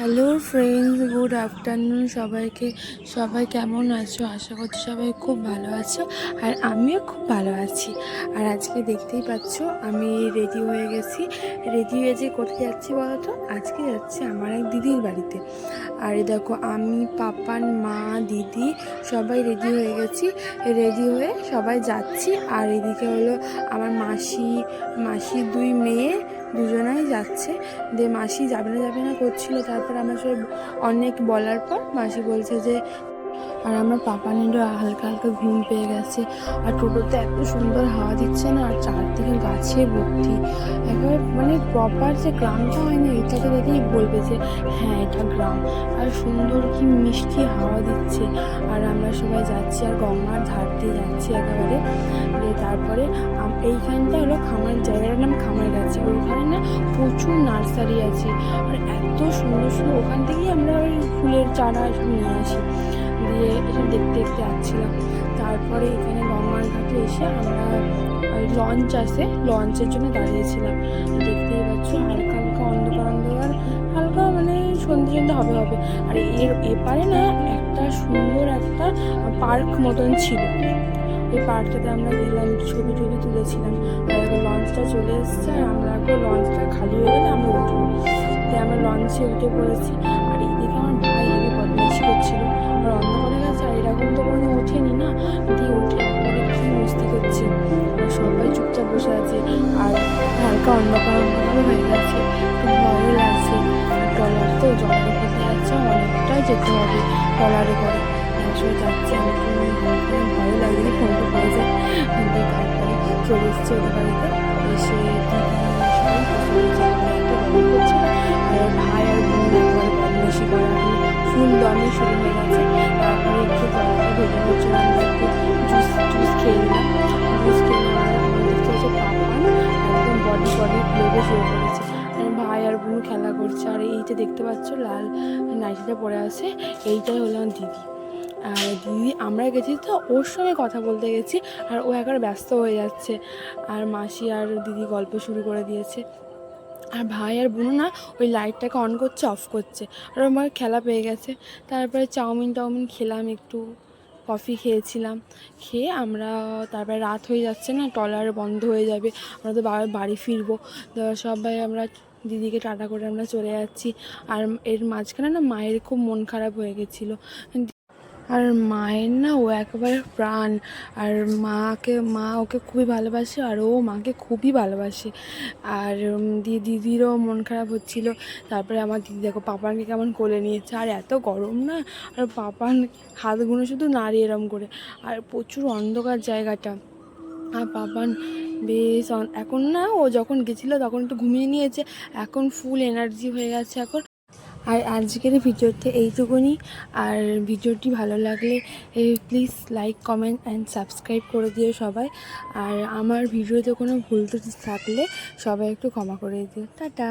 Hello friends, good afternoon সবাইকে। সবাই কেমন আছো? আশা করছি সবাই খুব ভালো আছো, আর আমিও খুব ভালো আছি। আর আজকে দেখতেই পাচ্ছ আমি রেডি হয়ে গেছি। রেডি হয়ে যে কোথায় যাচ্ছি বলো তো? আজকে যাচ্ছি আমার এক দিদির বাড়িতে। আর এই দেখো আমি, পাপান, মা, দিদি সবাই রেডি হয়ে গেছি। রেডি হয়ে সবাই যাচ্ছি। আর এদিকে হলো আমার মাসির দুই মেয়ে, দুজনাই যাচ্ছে। দিয়ে মাসি যাবে না করছিল, তারপর আমার সব অনেক বলার পর মাসি বলছে যে, আর আমার পাপানেরও হালকা হালকা ঘুম পেয়ে গেছে। আর টোটোতে এত সুন্দর হাওয়া দিচ্ছে না, আর চারদিকে গাছে ভর্তি, একেবারে মানে প্রপার যে গ্রামটা হয় না, এটাকে দেখেই বলবে যে হ্যাঁ এটা গ্রাম। আর সুন্দর কি মিষ্টি হাওয়া দিচ্ছে। আর আমরা সবাই যাচ্ছি, আর গঙ্গার ধার দিয়ে যাচ্ছি একেবারে। তারপরে এইখানটা হলো খামার, জায়গাটার নাম খামার গাছে। ওখানে না প্রচুর নার্সারি আছে, আর এত সুন্দর সুন্দর, ওখান থেকেই আমরা ওই ফুলের চারা এসব নিয়ে আসি। দিয়ে এসব দেখতে দেখতে আসছিলাম। তারপরে এখানে গঙ্গার ঘাটে এসে আমরা লঞ্চ আসে, লঞ্চের জন্য দাঁড়িয়েছিলাম। দেখতেই পাচ্ছ হালকা হালকা অন্ধকার, হালকা মানে সন্ধ্যে হবে। আর এর এপারে না একটা সুন্দর একটা পার্ক মতন ছিল। ওই পার্কটাতে আমরা গেলাম, ছবি তুলেছিলাম। আর এখন লঞ্চটা চলে এসছে, আর আমরা এখন লঞ্চটা খালি হয়ে গেলে আমরা উঠবো। তাই আমরা লঞ্চে উঠে পড়েছি। আর এইদিকে আমার ভাই হেবি বদমাইশি করছিল, আর অন্ধকারে গেছে, আর এরকম তো কোনো ওঠেনি না, দিয়ে উঠে একবারে কি মস্তি করছে। আর সবাই চুপচাপ বসে আছে, আর হালকা অন্ধকার হয়ে গেছে, একটু ভয়ও লাগছে। আর ট্রলার তো জলের মধ্যে যাচ্ছে, অনেকটাই যেতে হবে ট্রলারে করে। আসলে যাচ্ছে, আমার ভয়ও লাগে যদি ফোনটা পড়ে যায়। দিয়ে তারপরে চলে এসছে ওদের বাড়িতে। এসে দিদি সবাই এত গরম করছে না। আর ভাই আর বোন একবারে বদমাইশি করা, ফুল দমে শুরু হয়ে গেছে। তারপরে একটু জলটা ভেজে হচ্ছিল, আমরা একটু জুস খেয়ে নিলাম। জুস খেয়ে নেওয়ার আমার দেখতে হচ্ছে পাপান একদম বডি প্লেটে শুরু করেছে। আর ভাই আর বোন খেলা করছে। আর এইটা দেখতে পাচ্ছ লাল নাইটিটা পরে আছে, এইটাই হলো আমার দিদি। আর দিদি, আমরা গেছি তো ওর সঙ্গে কথা বলতে গেছি, আর ও একবার ব্যস্ত হয়ে যাচ্ছে। আর মাসি আর দিদি গল্প শুরু করে দিয়েছে। আর ভাই আর বোনও না ওই লাইটটাকে অন করছে, অফ করছে। আর আমার খেলা পেয়ে গেছে। তারপরে চাউমিন খেলাম, একটু কফি খেয়েছিলাম। খেয়ে আমরা তারপরে রাত হয়ে যাচ্ছে না, ট্রলার বন্ধ হয়ে যাবে, আমরা তো বাড়ি ফিরবো। সবাই আমরা দিদিকে টাটা করে আমরা চলে যাচ্ছি। আর এর মাঝখানে না মায়ের খুব মন খারাপ হয়ে গেছিলো। আর মায়ের না ও একেবারে প্রাণ। আর মা ওকে খুবই ভালোবাসে, আর ও মাকে খুবই ভালোবাসে। আর দিদিরও মন খারাপ হচ্ছিল। তারপরে আমার দিদি দেখো পাপানকে কেমন কোলে নিয়েছে, আর এত গরম না, আর পাপান হাতগুলো শুধু নাড়ি এরম করে। আর প্রচুর অন্ধকার জায়গাটা। আর পাপান বেশ এখন না, ও যখন গেছিলো তখন একটু ঘুমিয়ে নিয়েছে, এখন ফুল এনার্জি হয়ে গেছে এখন। আর আজকের ভিডিওতে এইটুকুনি। আর ভিডিওটি ভালো লাগলে please like, comment and subscribe করে দিও সবাই। আর আমার ভিডিওতে কোনো ভুল ত্রুটি থাকলে সবাই একটু ক্ষমা করে দিও। টাটা।